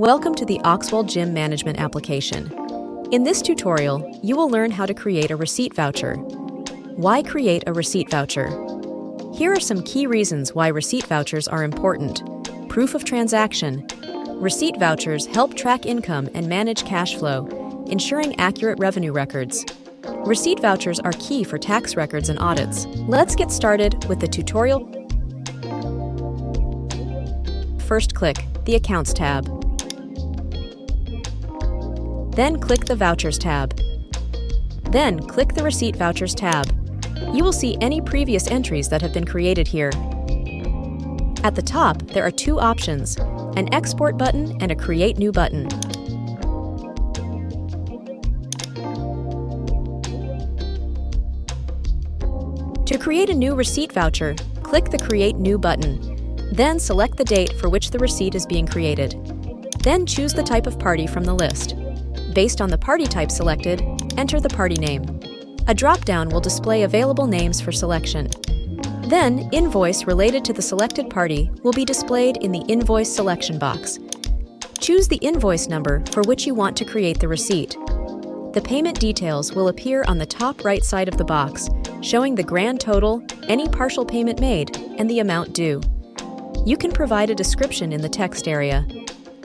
Welcome to the Auxwall Gym Management Application. In this tutorial, you will learn how to create a receipt voucher. Why create a receipt voucher? Here are some key reasons why receipt vouchers are important. Proof of transaction. Receipt vouchers help track income and manage cash flow, ensuring accurate revenue records. Receipt vouchers are key for tax records and audits. Let's get started with the tutorial. First, click the Accounts tab. Then click the Vouchers tab. Then click the Receipt Vouchers tab. You will see any previous entries that have been created here. At the top, there are two options, an Export button and a Create New button. To create a new receipt voucher, click the Create New button. Then select the date for which the receipt is being created. Then choose the type of party from the list. Based on the party type selected, enter the party name. A drop-down will display available names for selection. Then, invoice related to the selected party will be displayed in the Invoice selection box. Choose the invoice number for which you want to create the receipt. The payment details will appear on the top right side of the box, showing the grand total, any partial payment made, and the amount due. You can provide a description in the text area.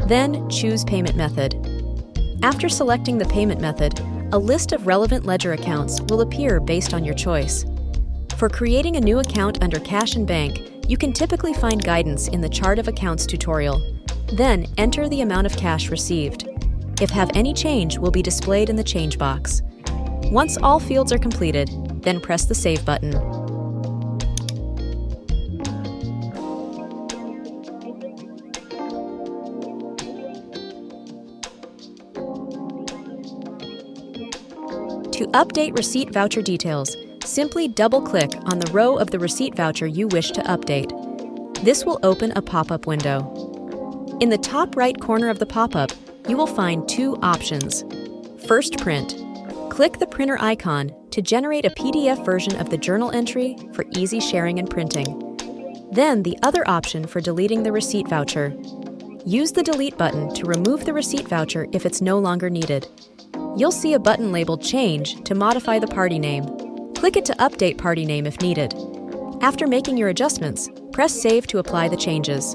Then, choose Payment Method. After selecting the payment method, a list of relevant ledger accounts will appear based on your choice. For creating a new account under Cash and Bank, you can typically find guidance in the Chart of Accounts tutorial. Then enter the amount of cash received. If have any change will be displayed in the change box. Once all fields are completed, then press the Save button. To update receipt voucher details, simply double-click on the row of the receipt voucher you wish to update. This will open a pop-up window. In the top right corner of the pop-up, you will find two options. First, Print. Click the printer icon to generate a PDF version of the journal entry for easy sharing and printing. Then the other option for deleting the receipt voucher. Use the Delete button to remove the receipt voucher if it's no longer needed. You'll see a button labeled Change to modify the party name. Click it to update party name if needed. After making your adjustments, press Save to apply the changes.